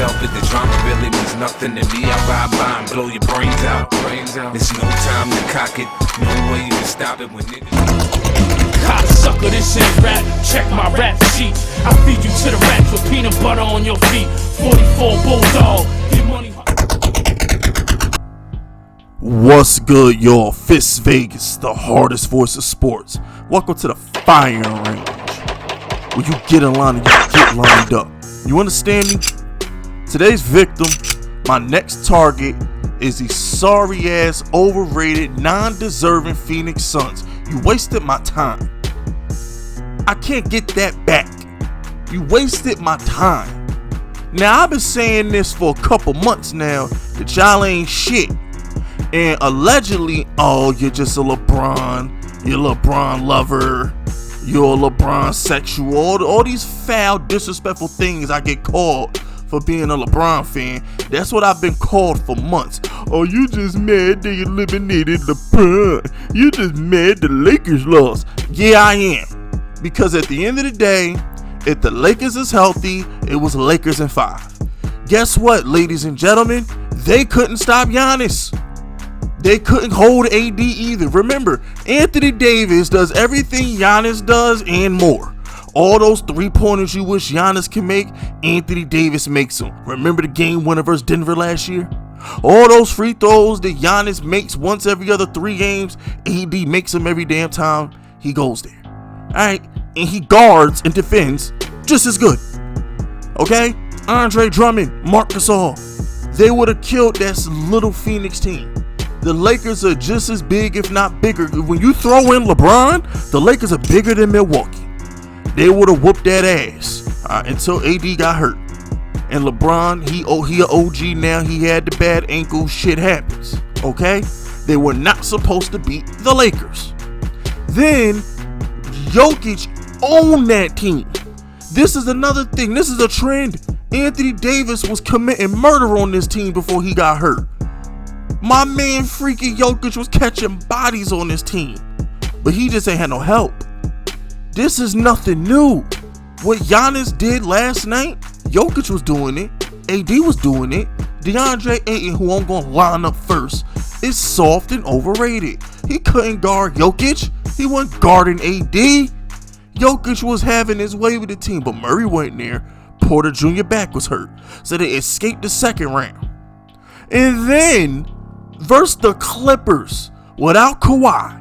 velvet. The drama really means nothing to me. I ride by and blow your brains out. There's no time to cock it, no way you can stop it when niggas. Cocksucker, this ain't rap. Check my rap sheet. I feed you to the rats with peanut butter on your feet. 44 Bulldog. Get money. What's good, y'all? Fist Vegas, the hardest voice of sports. Welcome to the firing range, where you get in line and you get lined up. You understand me? Today's victim, my next target, is the sorry-ass, overrated, non-deserving Phoenix Suns. You wasted my time. I can't get that back. You wasted my time. Now, I've been saying this for a couple months now, that y'all ain't shit. And allegedly, oh, you're just a LeBron, you're a LeBron lover, you're a LeBron sexual, all these foul, disrespectful things I get called for being a LeBron fan. That's what I've been called for months. Oh, you just mad they eliminated LeBron. You just mad the Lakers lost. Yeah, I am. Because at the end of the day, if the Lakers is healthy, it was Lakers in 5. Guess what, ladies and gentlemen? They couldn't stop Giannis. They couldn't hold AD either. Remember, Anthony Davis does everything Giannis does and more. All those 3-pointers you wish Giannis can make, Anthony Davis makes them. Remember the game winner versus Denver last year? All those free throws that Giannis makes once every other 3 games, AD makes them every damn time he goes there. Alright? And he guards and defends just as good. Okay? Andre Drummond, Marc Gasol. They would have killed that little Phoenix team. The Lakers are just as big, if not bigger. When you throw in LeBron, the Lakers are bigger than Milwaukee. They would have whooped that ass until AD got hurt. And LeBron, he an OG now. He had the bad ankle. Shit happens. Okay? They were not supposed to beat the Lakers. Then, Jokic owned that team. This is another thing. This is a trend. Anthony Davis was committing murder on this team before he got hurt. My man freaking Jokic was catching bodies on this team, but he just ain't had no help. This is nothing new. What Giannis did last night, Jokic was doing it, AD was doing it. DeAndre Ayton, who I'm going to line up first, is soft and overrated. He couldn't guard Jokic. He wasn't guarding AD. Jokic was having his way with the team, but Murray wasn't there. Porter Jr. back was hurt, so they escaped the second round. And then, versus the Clippers, without Kawhi,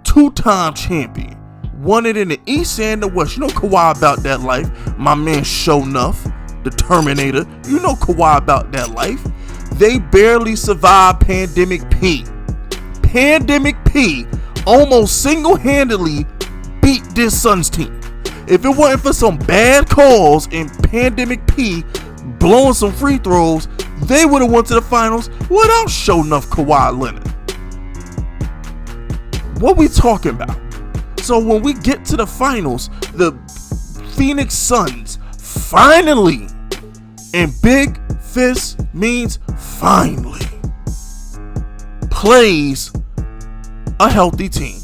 2-time champion, won it in the East and the West. You know Kawhi about that life. My man Shonuff, the Terminator. You know Kawhi about that life. They barely survived Pandemic P. Pandemic P almost single-handedly beat this Suns team. If it wasn't for some bad calls and Pandemic P blowing some free throws, they would have went to the finals without Shonuff Kawhi Leonard. What we talking about? So when we get to the finals, the Phoenix Suns finally, and big fist means finally, plays a healthy team.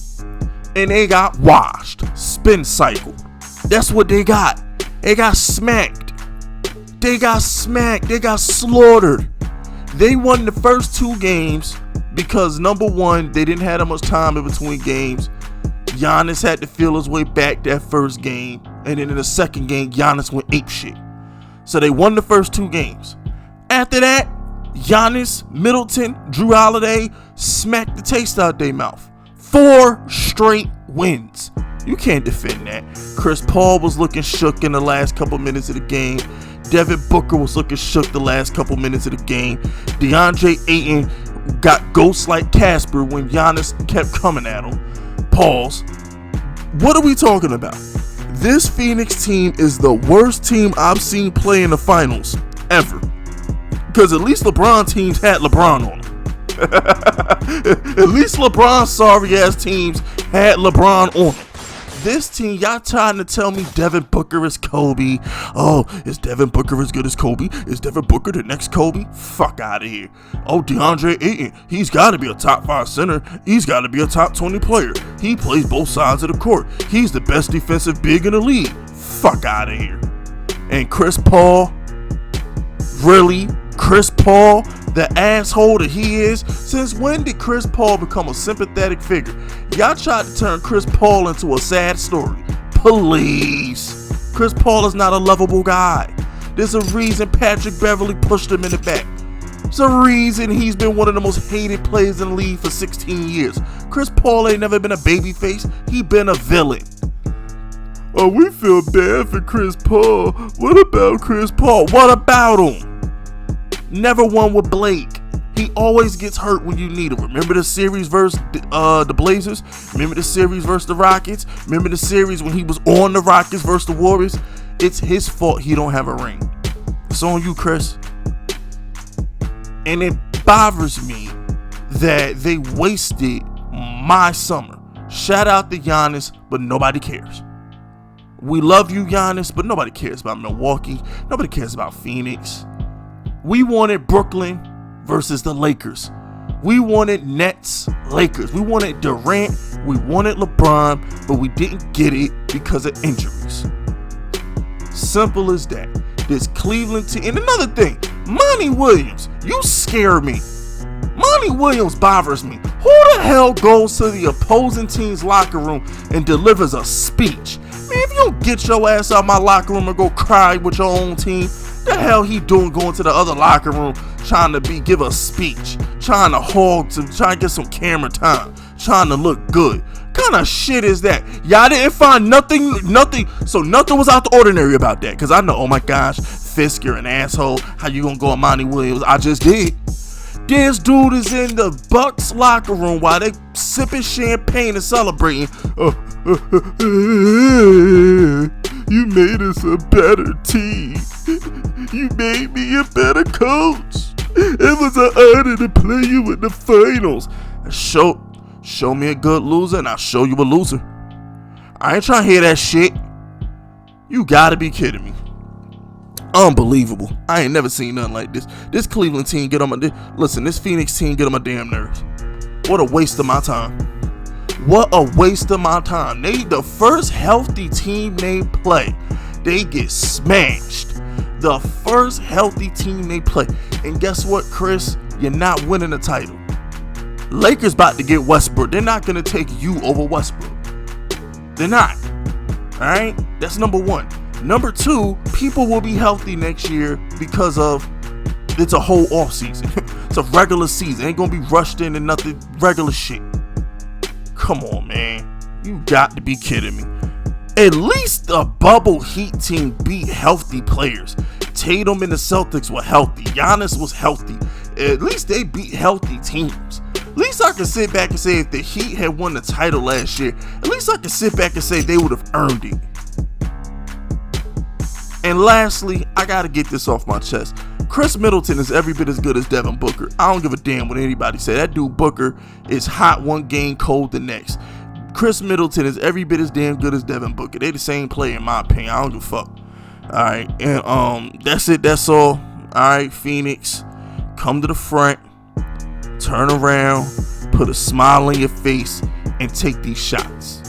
And they got washed, spin cycled. That's what they got. They got smacked. They got slaughtered. They won the first 2 games because, number one, they didn't have that much time in between games. Giannis had to feel his way back that first game. And then in the second game, Giannis went apeshit. So they won the first 2 games. After that, Giannis, Middleton, Drew Holiday smacked the taste out their mouth. 4 straight wins. You can't defend that. Chris Paul was looking shook in the last couple minutes of the game. Devin Booker was looking shook the last couple minutes of the game. DeAndre Ayton got ghost like Casper when Giannis kept coming at him. Pause. What are we talking about? This Phoenix team is the worst team I've seen play in the finals ever. Because at least LeBron teams had LeBron on them. At least LeBron's sorry ass teams had LeBron on them. This team, y'all trying to tell me Devin Booker is Kobe. Oh, is Devin Booker as good as Kobe? Is Devin Booker the next Kobe? Fuck out of here. Oh, DeAndre Ayton, he's got to be a top 5 center. He's got to be a top 20 player. He plays both sides of the court. He's the best defensive big in the league. Fuck out of here. And Chris Paul, Really? Chris Paul, the asshole that he is? Since when did Chris Paul become a sympathetic figure? Y'all tried to turn Chris Paul into a sad story. Please. Chris Paul is not a lovable guy. There's a reason Patrick Beverley pushed him in the back. There's a reason he's been one of the most hated players in the league for 16 years. Chris Paul ain't never been a babyface. He been a villain. Oh, we feel bad for Chris Paul. What about Chris Paul? What about him? Never won with Blake. He always gets hurt when you need him. Remember the series versus the Blazers? Remember the series versus the Rockets? Remember the series when he was on the Rockets versus the Warriors? It's his fault he don't have a ring. It's on you, Chris. And it bothers me that they wasted my summer. Shout out to Giannis, but nobody cares. We love you, Giannis, but nobody cares about Milwaukee. Nobody cares about Phoenix. We wanted Brooklyn versus the Lakers. We wanted Nets, Lakers. We wanted Durant. We wanted LeBron, but we didn't get it because of injuries. Simple as that. This Cleveland team. And another thing, Monty Williams, you scare me. Monty Williams bothers me. Who the hell goes to the opposing team's locker room and delivers a speech? Man, if you don't get your ass out my locker room and go cry with your own team, the hell he doing going to the other locker room trying to give a speech, trying to get some camera time, trying to look good? Kind of shit is that? Y'all didn't find nothing, so nothing was out the ordinary about that. Cause I know, oh my gosh, Fisk, you're an asshole. How you gonna go at Monty Williams? I just did. This dude is in the Bucks locker room while they sipping champagne and celebrating. You made us a better team. You made me a better coach. It was an honor to play you in the finals. Show me a good loser and I'll show you a loser. I ain't trying to hear that shit. You gotta be kidding me. Unbelievable. I ain't never seen nothing like this. This Cleveland team get on my... Listen, this Phoenix team get on my damn nerves. What a waste of my time. What a waste of my time. They the first healthy team they play. They get smashed. The first healthy team they play. And guess what, Chris? You're not winning the title. Lakers about to get Westbrook. They're not going to take you over Westbrook. They're not. Alright? That's number one. Number two, people will be healthy next year because of it's a whole off season. It's a regular season. Ain't gonna be rushed into nothing regular shit. Come on, man. You got to be kidding me. At least the bubble Heat team beat healthy players. Tatum and the Celtics were healthy. Giannis was healthy. At least they beat healthy teams. At least I can sit back and say if the Heat had won the title last year, at least I can sit back and say they would have earned it. And lastly, I gotta get this off my chest. Chris Middleton is every bit as good as Devin Booker. I don't give a damn what anybody say. That dude Booker is hot one game, cold the next. Chris Middleton is every bit as damn good as Devin Booker. They the same player in my opinion. I don't give a fuck. Alright, and that's it, that's all. Alright, Phoenix, come to the front, turn around, put a smile on your face, and take these shots.